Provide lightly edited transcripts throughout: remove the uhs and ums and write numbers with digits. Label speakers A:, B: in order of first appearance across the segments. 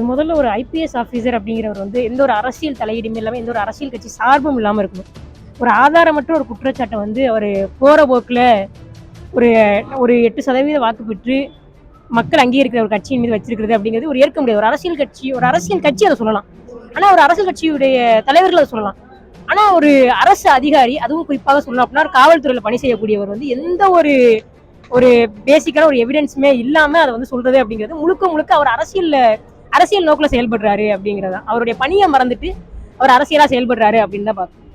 A: முதல்ல ஒரு IPS officer அப்படிங்கிறவர் வந்து எந்த ஒரு அரசியல் தலையீடும் இல்லாமல் எந்த ஒரு அரசியல் கட்சி சார்பும் இல்லாமல் இருக்கணும். ஒரு ஆதாரமற்ற ஒரு குற்றச்சாட்டை வந்து அவர் போகிற போக்கில் ஒரு ஒரு 8% வாக்கு பெற்று மக்கள் அங்கீகரிக்கிற ஒரு கட்சியின் மீது வச்சிருக்கிறது அப்படிங்கிறது ஒரு ஏற்க முடியாது. ஒரு அரசியல் கட்சி அதை சொல்லலாம். ஆனால் ஒரு அரசியல் கட்சியுடைய தலைவர்கள் அதை சொல்லலாம். ஆனால் ஒரு அரசு அதிகாரி, அதுவும் குறிப்பாக சொல்லணும் அப்படின்னா ஒரு காவல்துறையில் பணி செய்யக்கூடியவர் வந்து எந்த ஒரு ஒரு பேசிக்கான ஒரு எவிடன்ஸுமே இல்லாம அதை வந்து சொல்றது அப்படிங்கிறது முழுக்க முழுக்க அவர் அரசியல் நோக்குல செயல்படுறாரு அப்படிங்கிறதா. அவருடைய பணியை மறந்துட்டு அவர் அரசியலா செயல்படுறாரு அப்படின்னு தான் பார்க்கணும்.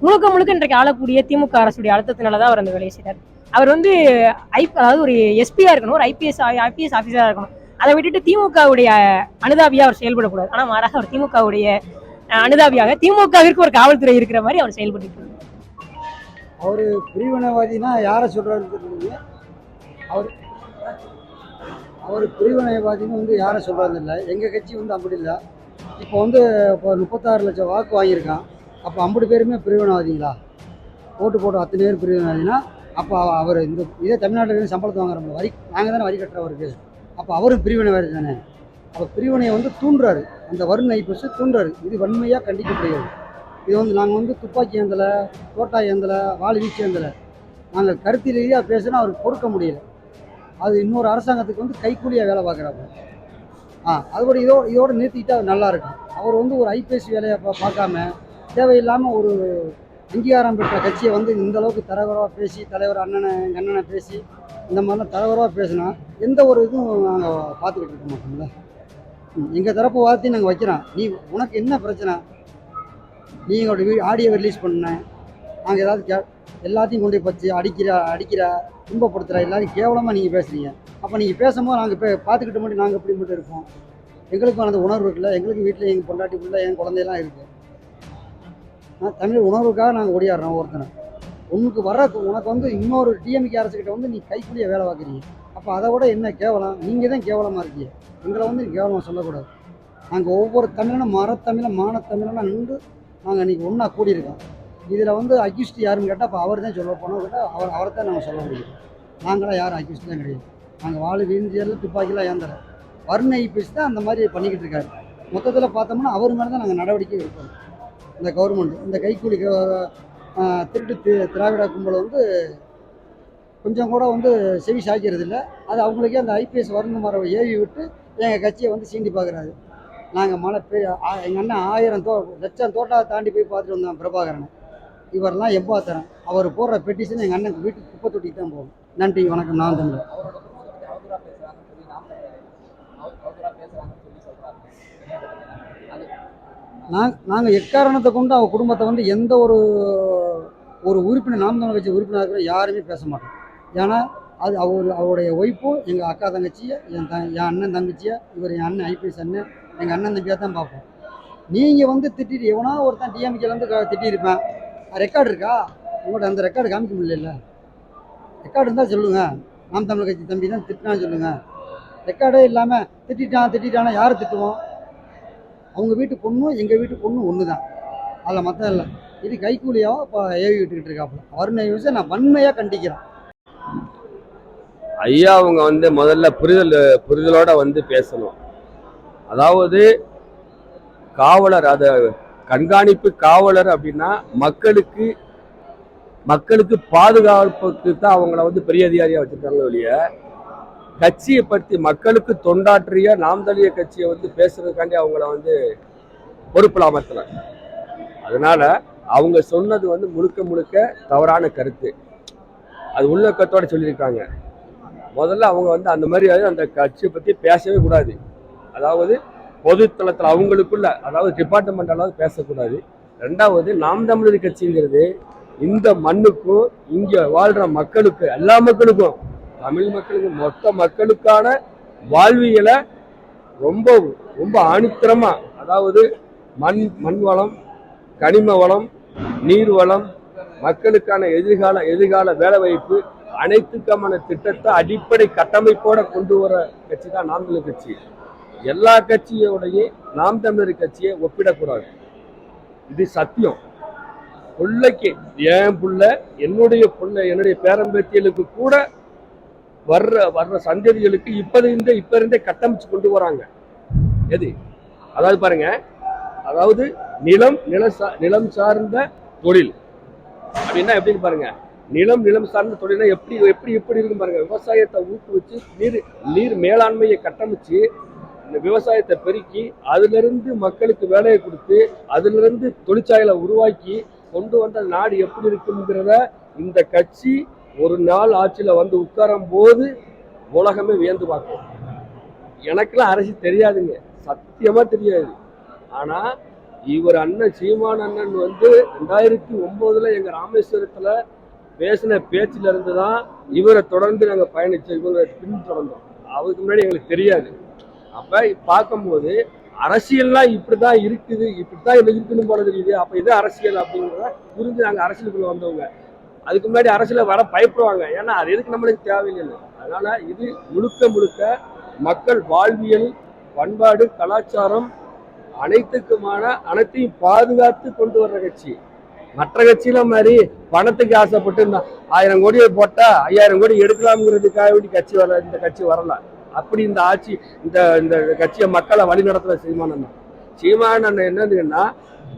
A: முழுக்க முழுக்க இன்றைக்கு ஆளக்கூடிய திமுக அரசுடைய அழுத்தத்தினாலதான் அவர் அந்த வேலையை செய்றாரு. அவர் வந்து அதாவது ஒரு எஸ்பியா இருக்கணும், ஒரு ஐபிஎஸ் ஆபீசரா இருக்கணும். அதை விட்டுட்டு திமுகவுடைய அனுதாபியா அவர் செயல்படக்கூடாது. ஆனா மாறாக அவர் திமுகவுடைய அனுதாபியாக திமுகவிற்கு ஒரு காவல்துறை இருக்கிற மாதிரி அவர் செயல்பட்டு இருக்காரு.
B: அவர் பிரிவினைவாதினா யாரை சொல்றாருன்னு தெரியல. அவர் அவர் பிரிவினைவாதின்னு வந்து யாரை சொல்றது இல்லை. எங்கள் கட்சி வந்து அப்படி இல்லை. இப்போ வந்து இப்போ 36 லட்சம் வாக்கு வாங்கியிருக்கான். அப்போ 50 பேருமே பிரிவினைவாதிங்களா? ஓட்டு போட்டு அத்தனை பேர் பிரிவினைவாதினா அப்போ அவர் இதே தமிழ்நாட்டில் சம்பளத்தை வாங்குறோம்ல, வரி நாங்கள் தானே வரி கட்டுறவருக்கு. அப்போ அவரும் பிரிவினைவாதி தானே. அப்போ பிரிவினையை வந்து தூண்டுறாரு, அந்த வறுமை பற்றி தூண்டுறாரு. இது வன்மையாக கண்டிக்கப்படுகிறது. இது வந்து நாங்கள் வந்து துப்பாக்கி ஏந்தலை, தோட்டா ஏந்தலை, வாள் வீச்சு ஏந்தலை. நாங்கள் கருத்து ரீதியாக பேசுனா அவருக்கு பொறுக்க முடியல. அது இன்னொரு அரசாங்கத்துக்கு வந்து கைக்கூலியாக வேலை பார்க்குறாங்க. அதுபடி இதோடு நிறுத்திக்கிட்டா நல்லா இருக்கும். அவர் வந்து ஒரு ஐபிஎஸ் வேலையை பார்க்காம தேவையில்லாமல் ஒரு அங்கீகாரம் பெற்ற கட்சியை வந்து இந்த அளவுக்கு தலைவராக பேசி, தலைவர் எங்கள் அண்ணனை பேசி இந்த மாதிரிலாம் தலைவராக பேசினா எந்த ஒரு இதுவும் நாங்கள் பார்த்துக்கிட்டு இருக்க மாட்டோம்ல. எங்கள் தரப்பு வார்த்தையும் நாங்கள் வைக்கிறோம். உனக்கு என்ன பிரச்சனை? நீ எங்களோட ஆடியோ ரிலீஸ் பண்ண, நாங்கள் ஏதாவது எல்லாத்தையும் கொண்டு போய் பச்சு அடிக்கிற துன்பப்படுத்துகிற எல்லாரையும் கேவலமாக நீங்கள் பேசுகிறீங்க. அப்போ நீங்கள் பேசும்போது நாங்கள் இப்போ பார்த்துக்கிட்ட மட்டும் நாங்கள் எப்படி மட்டும் இருப்போம்? எங்களுக்கும் அந்த உணர்வு இருக்குல்ல. எங்களுக்கு வீட்டில் எங்கள் பொண்டாட்டி பிள்ளை, என் குழந்தையெல்லாம் இருக்குது. தமிழ் உணர்வுக்காக நாங்கள் ஓடியாடுறோம். ஒருத்தனை உனக்கு வந்து இன்னொரு டிஎம்கே அரசுக்கிட்ட வந்து நீ கைக்கூலியாக வேலை பார்க்குறீங்க. அப்போ அதை விட என்ன கேவலம்? நீங்கள் தான் கேவலமாக இருக்கீங்க. எங்களை வந்து கேவலமாக சொல்லக்கூடாது. நாங்கள் ஒவ்வொரு தமிழனும் மரத்தமிழன் மானத்தமிழனாக நின்று நாங்கள் இன்றைக்கி ஒன்றா கூடியிருக்கோம். இதில் வந்து அக்யூஸ்ட் யாருன்னு கேட்டால் அப்போ அவர் தான் சொல்ல போனோம் கேட்டால் அவரை தான் நாங்கள் சொல்ல முடியும். நாங்களாம் யாரும் அக்யூஸ்ட்லாம் கிடையாது. நாங்கள் வாழு வீழ்ச்சியெல்லாம் துப்பாக்கிலாம் ஏந்தலை. வறுமை பேசி தான் அந்த மாதிரி பண்ணிக்கிட்டு இருக்காரு. மொத்தத்தில் பார்த்தோம்னா அவர் மேலே தான் நாங்கள் நடவடிக்கை எடுப்போம். இந்த கவர்மெண்ட் இந்த கைக்கூலி திருட்டு திராவிட கும்பலை வந்து கொஞ்சம் கூட வந்து செவி சாய்க்கிறது இல்லை. அது அவங்களுக்கே அந்த ஐபிஎஸ் வரணும் மரவை ஏவி விட்டு எங்கள் கட்சியை வந்து சீண்டி பார்க்குறாரு. நாங்கள் மழை எங்கள் அண்ணன் 1000 லட்சம் தோட்டா தாண்டி போய் பார்த்துட்டு வந்தோம் பிரபாகரனை. இவரெல்லாம் எவ்வாத்தரன். அவர் போடுற பெட்டிஷன் எங்கள் அண்ணனுக்கு வீட்டுக்கு குப்பை தொட்டிக்கு தான் போகும். நன்றி, வணக்கம். நான் தமிழ். நாங்கள் எக்காரணத்தை கொண்டு அவங்க குடும்பத்தை வந்து எந்த ஒரு உறுப்பினர், நாம் தமிழர் கட்சி உறுப்பினர் இருக்கிற யாருமே பேச மாட்டோம். ஏன்னா அது அவருடைய ஒய்ஃபும் எங்கள் அக்கா தங்கச்சியை, என் அண்ணன் தங்கச்சியை, இவர் என் அண்ணன் ஐபிஎஸ் அண்ணன், எங்கள் அண்ணன் தம்பியாக தான் பார்ப்போம். நீங்கள் வந்து திட்டிட்டு எவனா ஒருத்தன் டிஎம்கேலேருந்து திட்டியிருப்பேன். ரெக்கார்டு இருக்கா உங்கள்கிட்ட? அந்த ரெக்கார்டு காமிக்க முடியல. ரெக்கார்டு இருந்தால் சொல்லுங்கள். நாம் தமிழர் கட்சி தம்பி தான் திட்டினான்னு சொல்லுங்கள். ரெக்கார்டே இல்லாமல் திட்டானா யாரை திட்டுவோம்? அவங்க வீட்டு பொண்ணும் எங்கள் வீட்டு பொண்ணும் ஒன்று தான். அதில் மற்ற இல்லை. இது கைக்கூலியாகவும் இப்போ ஏவி விட்டுக்கிட்டு இருக்காப்புல. வறுமை விஷயம் நான் வன்மையாக கண்டிக்கிறேன்.
C: ஐயா அவங்க வந்து முதல்ல புரிதலோட வந்து பேசணும். அதாவது காவலர், அதை கண்காணிப்பு காவலர் அப்படின்னா மக்களுக்கு பாதுகாப்புக்கு தான் அவங்கள வந்து பெரிய அதிகாரியா வச்சிருக்காங்க ஒழிய கட்சியை பற்றி மக்களுக்கு தொண்டாற்றிய நாம் தமிழர் கட்சியை வந்து பேசுறதுக்காண்டி அவங்கள வந்து பொறுப்பில் அமர்த்தல. அதனால அவங்க சொன்னது வந்து முழுக்க தவறான கருத்து. அது உள்நோக்கத்தோட சொல்லியிருக்காங்க. முதல்ல அவங்க வந்து அந்த மாதிரி அந்த கட்சியை பற்றி பேசவே கூடாது. அதாவது பொதுத்தளத்தில் அவங்களுக்குள்ள, அதாவது டிபார்ட்மெண்ட் அளவு பேசக்கூடாது. ரெண்டாவது, நாம் தமிழர் கட்சிங்கிறது இந்த மண்ணுக்கும் இங்கே வாழ்கிற மக்களுக்கு, எல்லா மக்களுக்கும், தமிழ் மக்களுக்கு, மொத்த மக்களுக்கான வாழ்வியலை ரொம்ப ரொம்ப ஆணித்தரமா, அதாவது மண் வளம், கனிம வளம், நீர் வளம், மக்களுக்கான எதிர்கால வேலை வாய்ப்பு, அனைத்துக்கான திட்டத்தை அடிப்படை கட்டமைப்போட கொண்டு வர கட்சி தான் நாம் தமிழர் கட்சி. எல்லா கட்சியோடைய நாம் தமிழர் கட்சியை ஒப்பிடக்கூடாது. இது சத்தியம். பிள்ளைக்கு என் புள்ள, என்னுடைய பேரம்பேத்தியலுக்கு கூட வர்ற சந்ததிகளுக்கு இப்ப இருந்தே கட்டமைச்சு கொண்டு வராங்க. எது அதாவது பாருங்க, அதாவது நிலம் சார்ந்த தொழில் அப்படின்னா எப்படின்னு பாருங்க. நிலம் சார்ந்த தொழில்னா எப்படி இருக்கும் பாருங்க. விவசாயத்தை ஊக்குவிச்சு நீர் மேலாண்மையை கட்டமைச்சு இந்த விவசாயத்தை பெருக்கி அதுல இருந்து மக்களுக்கு வேலையை கொடுத்து அதுல இருந்து தொழிற்சாலைகளை உருவாக்கி கொண்டு வந்த நாடு எப்படி இருக்குங்கிறத இந்த கட்சி ஒரு நாள் ஆட்சியில வந்து உட்காரும் போது உலகமே வியந்து பார்க்கும். எனக்கெல்லாம் அரசியல் தெரியாதுங்க, சத்தியமா தெரியாது. ஆனா இவர் அண்ணன் சீமான் அண்ணன் வந்து 2009 எங்க ராமேஸ்வரத்துல பேசின பேச்சுல இருந்துதான் இவரை தொடர்ந்து நாங்க பயணிச்சோம், இவரை பின்தொடர்ந்தோம். அவருக்கு முன்னாடி எங்களுக்கு தெரியாது. அப்ப பார்க்கும்போது அரசியல்லாம் இப்படிதான் இருக்குது, இப்படித்தான் இருக்குன்னு போல தெரியுது. அப்ப இது அரசியல் அப்படிங்கிறத புரிஞ்சு நாங்க அரசியலுக்குள்ள வந்தவங்க. அதுக்கு முன்னாடி அரசியல வர பயப்படுவாங்க, ஏன்னா அது எதுக்கு நம்மளுக்கு தேவையில்லை. அதனால இது முழுக்க மக்கள் வாழ்வியல், பண்பாடு, கலாச்சாரம் அனைத்தையும் பாதுகாத்து கொண்டு வர்ற கட்சி. மற்ற கட்சியில மாதிரி பணத்துக்கு ஆசைப்பட்டு 1000 கோடியை போட்டா 5000 கோடி எடுக்கலாம்ங்கிறதுக்காக வேண்டி கட்சி வரல. இந்த கட்சி வரல. அப்படி இந்த ஆட்சி இந்த கட்சியை மக்களை வழி நடத்துற சீமான் அண்ணன் என்னதுன்னா,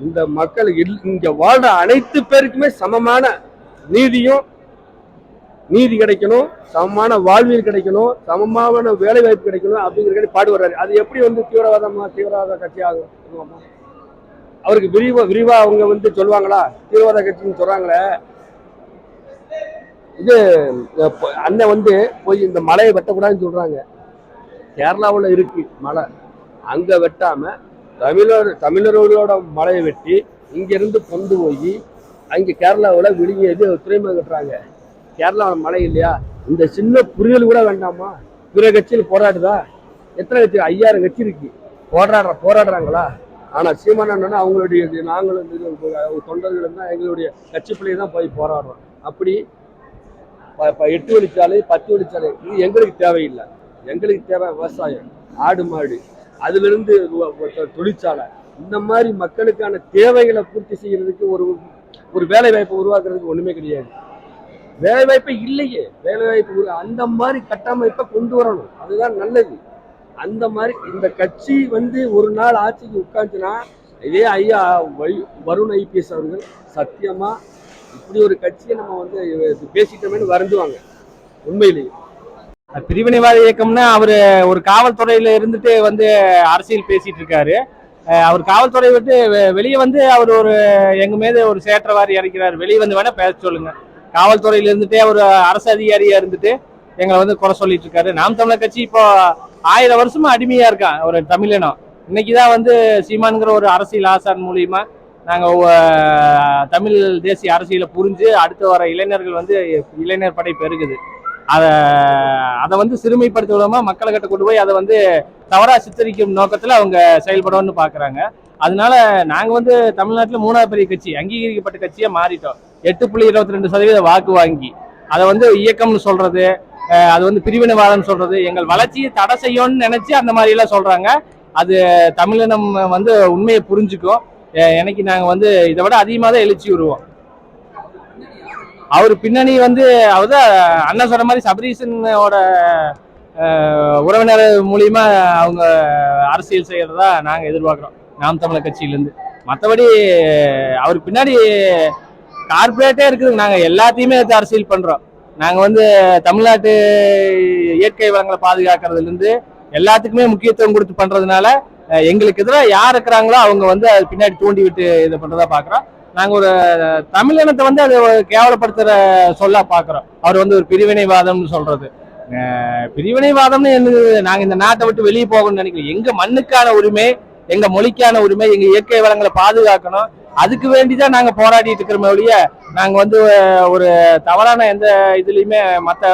C: இந்த மக்கள் இங்க வாழ்ற அனைத்து பேருக்குமே சமமான நீதி கிடைக்கணும், சமமான வாழ்வியல் கிடைக்கணும், சமமான வேலை வாய்ப்பு கிடைக்கணும் அப்படிங்கிற பாடுபடுறாரு. அது எப்படி வந்து தீவிரவாத கட்சி ஆகும்? அவருக்கு விரிவா அவங்க வந்து சொல்லுவாங்களா? தீவிரவாத கட்சின்னு சொல்றாங்களே. இது அண்ணன் வந்து போய் இந்த மலையை வெட்டக்கூடாதுன்னு சொல்றாங்க. கேரளாவில் இருக்கு மலை, அங்க வெட்டாம தமிழர்களோட மலையை வெட்டி இங்கிருந்து கொண்டு போய் அங்கே கேரளாவில் விழுங்கியது துறைமுகம் கட்டுறாங்க. கேரளாவில் மழை இல்லையா? இந்த சின்ன புரிதல் கூட வேண்டாமா? பிற கட்சியில் போராடுதா? எத்தனை கட்சி? 5000 கட்சி இருக்கு. போராடுறாங்களா? ஆனா சீமான் அண்ணன் அவங்களுடைய நாங்களும் தொண்டர்கள் தான் எங்களுடைய கட்சி பிள்ளையை தான் போய் போராடுறோம். அப்படி 8 வழிச்சாலை 10 வழிச்சாலை இது எங்களுக்கு தேவையில்லை. எங்களுக்கு தேவை விவசாயம், ஆடு மாடு, அதுல இருந்து தொழிற்சாலை, இந்த மாதிரி மக்களுக்கான தேவைகளை பூர்த்தி செய்யறதுக்கு ஒரு வேலை வாய்ப்பை உருவாக்குறதுக்கு ஒண்ணுமே கிடையாது. வேலை வாய்ப்பே இல்லையே. வேலை வாய்ப்பு அந்த மாதிரி கட்டமைப்பை கொண்டு வரணும், அதுதான் நல்லது. அந்த மாதிரி இந்த கட்சி வந்து ஒரு நாள் ஆட்சிக்கு உட்காந்துச்சுன்னா, இதே ஐயா வருண் IPS அவர்கள் சத்தியமா இப்படி ஒரு கட்சியை நம்ம வந்து பேசிட்டோமேனு வருந்துவாங்க. உண்மையிலேயே
D: பிரிவினைவாத இயக்கம்னா அவரு ஒரு காவல்துறையில இருந்துட்டு வந்து அரசியல் பேசிட்டு இருக்காரு. அவர் காவல்துறை விட்டு வெளியே வந்து அவர் எங்க மீது ஒரு சேற்றவாரி இறக்கிறாரு. வெளியே வந்து வேணா பேச சொல்லுங்க. காவல்துறையில இருந்துட்டே ஒரு அரசு அதிகாரியா இருந்துட்டு எங்களை வந்து குறை சொல்லிட்டு இருக்காரு. நாம் தமிழர் கட்சி இப்போ 1000 வருஷமா அடிமையா இருக்கான் ஒரு தமிழினம். இன்னைக்குதான் வந்து சீமான்கிற ஒரு அரசியல் ஆசான் மூலியமா நாங்க தமிழ் தேசிய அரசியலை புரிஞ்சு அடுத்து வர இளைஞர்கள் வந்து இளைஞர் படை பெருகுது. அதை வந்து சிறுமைப்படுத்த விடாம மக்களை கிட்ட கொண்டு போய் அதை வந்து தவறா சித்தரிக்கும் நோக்கத்துல அவங்க செயல்படணும்னு பாக்குறாங்க. அதனால நாங்க வந்து தமிழ்நாட்டுல 3வது பெரிய கட்சி, அங்கீகரிக்கப்பட்ட கட்சியா மாறிட்டோம். 8.22% வாக்கு வாங்கி அதை வந்து இயக்கம்னு சொல்றது, அது வந்து பிரிவினைவாதம் சொல்றது, எங்கள் வளர்ச்சியை தடை செய்யும்னு நினைச்சு அந்த மாதிரி எல்லாம் சொல்றாங்க. அது தமிழினம் வந்து உண்மையை புரிஞ்சுக்கும். எனக்கு நாங்க வந்து இதை விட அதிகமாக தான் எழுச்சி வருவோம். அவர் பின்னணி வந்து அவர்தான் அண்ணன் சொன்ன மாதிரி சபரீசனோட உறவினர் மூலியமா அவங்க அரசியல் செய்யறதா நாங்க எதிர்பார்க்கிறோம் நாம் தமிழர் கட்சியிலேருந்து. மற்றபடி அவர் பின்னாடி கார்பரேட்டே இருக்குது. நாங்க எல்லாத்தையுமே அரசியல் பண்றோம். நாங்க வந்து தமிழ்நாட்டு இயற்கை வளங்களை பாதுகாக்கிறதுல இருந்து எல்லாத்துக்குமே முக்கியத்துவம் கொடுத்து பண்றதுனால எங்களுக்கு எதிராக யார் இருக்கிறாங்களோ அவங்க வந்து அது பின்னாடி தூண்டி விட்டு இதை பண்றதா பாக்குறோம். நாங்க ஒரு தமிழினத்தை வந்து அதை கேவலப்படுத்துற சொல்ல பாக்குறோம். அவர் வந்து ஒரு பிரிவினைவாதம்னு சொல்றது. பிரிவினைவாதம்னு நாங்க இந்த நாட்டை விட்டு வெளியே போகணும்னு நினைக்கிறோம். எங்க மண்ணுக்கான உரிமை, எங்க மொழிக்கான உரிமை, எங்க இயற்கை வளங்களை பாதுகாக்கணும். அதுக்கு வேண்டிதான் நாங்க போராடிட்டு இருக்கிறோமே ஒழிய நாங்க வந்து ஒரு தவறான எந்த இதுலயுமே மற்ற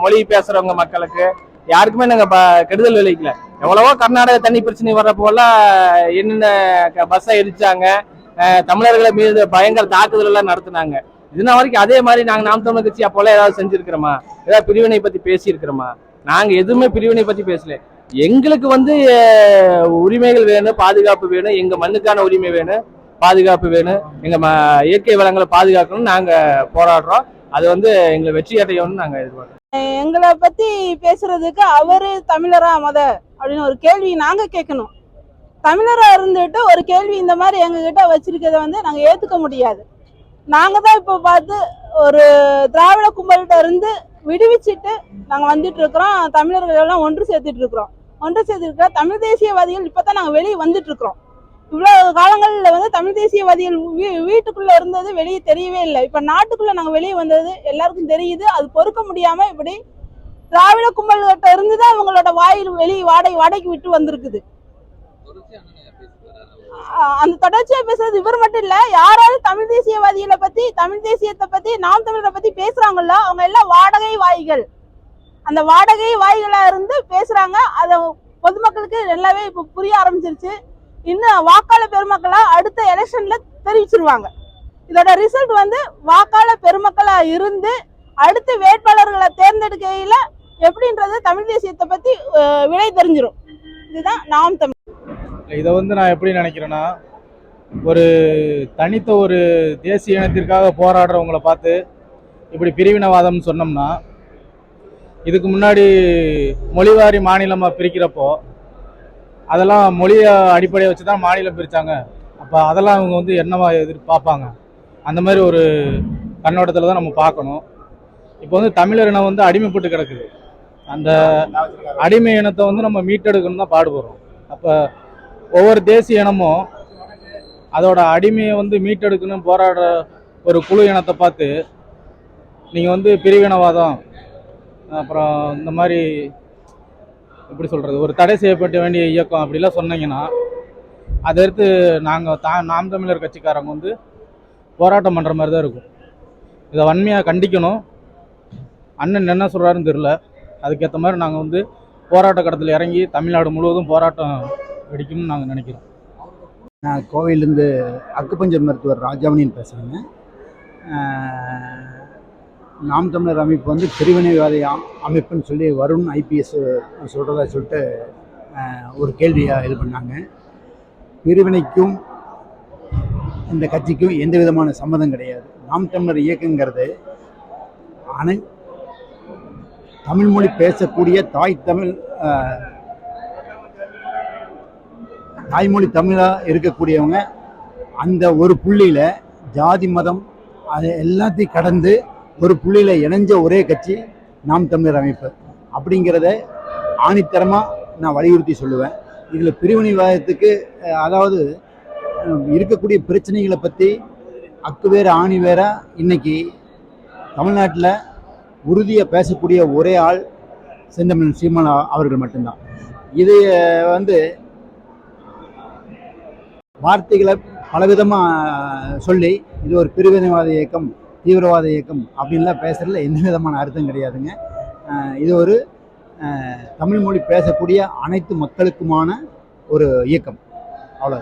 D: மொழி பேசுறவங்க மக்களுக்கு யாருக்குமே நாங்க கெடுதல் விளைவிக்கல. எவ்வளவோ கர்நாடக தண்ணி பிரச்சனை வர்றப்போலாம் என்னென்ன பஸ்ஸை எரிச்சாங்க, தமிழர்களை மீது பயங்கர தாக்குதல் எல்லாம் நடத்தினாங்க. இதுனா வரைக்கும் அதே மாதிரி நாங்க நாம் தமிழர் கட்சி அப்போல்லாம் ஏதாவது செஞ்சிருக்கிறோமா? ஏதாவது பிரிவினை பத்தி பேசியிருக்கிறோமா? நாங்க எதுவுமே பிரிவினை பத்தி பேசல. எங்களுக்கு வந்து உரிமைகள் வேணும், பாதுகாப்பு வேணும், எங்க மண்ணுக்கான உரிமை வேணும், பாதுகாப்பு வேணும், எங்க இயற்கை வளங்களை பாதுகாக்கணும்னு நாங்க போராடுறோம். அது வந்து எங்களை வெற்றி அடையும்னு நாங்கள் எதிர்பார்க்குறோம்.
E: எங்களை பத்தி பேசுறதுக்கு அவரு தமிழரா அப்படின்னு ஒரு கேள்வி நாங்க கேட்கணும். தமிழரா இருந்துட்டு ஒரு கேள்வி இந்த மாதிரி எங்க கிட்ட வச்சிருக்கிறத வந்து நாங்க ஏத்துக்க முடியாது. நாங்க தான் இப்போ பார்த்து ஒரு திராவிட கும்பல்கிட்ட இருந்து விடுவிச்சுட்டு நாங்க வந்துட்டு இருக்கிறோம். தமிழர்கள் எல்லாம் ஒன்று சேர்த்துட்டு இருக்கிறோம். தமிழ் தேசியவாதிகள் இப்பதான் நாங்க வெளியே வந்துட்டு இருக்கிறோம். இவ்வளவு காலங்கள்ல வந்து தமிழ் தேசியவாதிகள் வீட்டுக்குள்ள இருந்தது வெளியே தெரியவே இல்லை. இப்ப நாட்டுக்குள்ள நாங்க வெளியே வந்தது எல்லாருக்கும் தெரியுது. அது பொறுக்க முடியாம இப்படி திராவிட கும்பல்கிட்ட இருந்துதான் இவங்களோட வாயில் வெளியே வாடகைக்கு விட்டு வந்திருக்குது. அந்த தொடர்ச்சியா பேசுறது இவர் மட்டும் இல்ல, யாராவது தமிழ் தேசியவாதிகளை பத்தி, தமிழ் தேசியத்தை பத்தி, நாம் தமிழரை பத்தி பேசுறாங்களோ அவங்க எல்லாம் வாடகை வாய்கள். அந்த வாடகை வாய்களா இருந்து பேசுறாங்க. அத பொதுமக்களுக்கு நல்லாவே இப்ப புரிய ஆரம்பிச்சிருச்சு. இன்னும் வாக்காளர் பெருமக்களா அடுத்த எலெக்ஷன்ல தெரிவிச்சிருவாங்க. இதோட ரிசல்ட் வந்து வாக்காளர் பெருமக்களா இருந்து அடுத்த வேட்பாளர்களை தேர்ந்தெடுக்கையில எப்படின்றது தமிழ் தேசியத்தை பத்தி விடை தெரிஞ்சிடும். இதுதான் நாம் தமிழ்.
F: இதை வந்து நான் எப்படி நினைக்கிறேன்னா, ஒரு தனித்த ஒரு தேசிய இனத்திற்காக போராடுறவங்களை பார்த்து இப்படி பிரிவினவாதம்னு சொன்னோம்னா, இதுக்கு முன்னாடி மொழிவாரி மாநிலமாக பிரிக்கிறப்போ அதெல்லாம் மொழியை அடிப்படையை வச்சு தான் மாநிலம் பிரித்தாங்க. அப்போ அதெல்லாம் அவங்க வந்து என்னவா எதிர்பார்ப்பாங்க? அந்த மாதிரி ஒரு கண்ணோட்டத்தில் தான் நம்ம பார்க்கணும். இப்போ வந்து தமிழர் இனம் வந்து அடிமைப்பட்டு கிடக்குது. அந்த அடிமை இனத்தை வந்து நம்ம மீட்டெடுக்கணும் தான் பாடுபடுறோம். அப்போ ஒவ்வொரு தேசிய இனமும் அதோட அடிமையை வந்து மீட்டெடுக்கணும் போராடுற ஒரு குழு இனத்தை பார்த்து நீங்கள் வந்து பிரிவினவாதம், அப்புறம் இந்த மாதிரி எப்படி சொல்கிறது, ஒரு தடை செய்யப்பட வேண்டிய இயக்கம் அப்படிலாம் சொன்னீங்கன்னா அதை எடுத்து நாங்கள் நாம் தமிழர் கட்சிக்காரங்க வந்து போராட்டம் பண்ணுற மாதிரி தான் இருக்கும். இதை வன்மையாக கண்டிக்கணும். அண்ணன் என்ன சொல்கிறாருன்னு தெரில. அதுக்கேற்ற மாதிரி நாங்கள் வந்து போராட்ட கடத்தில் இறங்கி தமிழ்நாடு முழுவதும் போராட்டம் வெடிக்கும்னு நாங்கள் நினைக்கிறோம்.
B: நான் கோவையிலேருந்து அக்குப்பஞ்சர் மருத்துவர் ராஜாமணின்னு பேசுகிறேங்க. நாம் தமிழர் அமைப்பு வந்து பிரிவினைவாத அமைப்புன்னு சொல்லி வருண் ஐபிஎஸ் சொல்கிறதா சொல்லிட்டு ஒரு கேள்வியாக இது பண்ணாங்க. பிரிவினைக்கும் இந்த கட்சிக்கும் எந்த விதமான சம்மதம் கிடையாது. நாம் தமிழர் இயக்கங்கிறது தமிழ் மொழி பேசக்கூடிய தாய்மொழி தமிழாக இருக்கக்கூடியவங்க அந்த ஒரு புள்ளியில் ஜாதி மதம் அது எல்லாத்தையும் கடந்து ஒரு புள்ளியில் இணைஞ்ச ஒரே கட்சி நாம் தமிழர் அமைப்பு அப்படிங்கிறத ஆணித்தரமாக நான் வலியுறுத்தி சொல்லுவேன். இதில் பிரிவினைவாதத்துக்கு அதாவது இருக்கக்கூடிய பிரச்சனைகளை பற்றி அக்கு வேறு ஆணி வேற இன்னைக்கு தமிழ்நாட்டில் உறுதியாக பேசக்கூடிய ஒரே ஆள் செந்தமிழன் சீமான் அவர்கள் மட்டும்தான். இது வந்து வார்த்தைகளை பலவிதமாக சொல்லி இது ஒரு பிரிவினைவாத இயக்கம், தீவிரவாத இயக்கம் அப்படின்லாம் பேசுகிறதுல எந்த விதமான அர்த்தம் கிடையாதுங்க. இது ஒரு தமிழ் மொழி பேசக்கூடிய அனைத்து மக்களுக்குமான ஒரு இயக்கம். அவ்வளோ.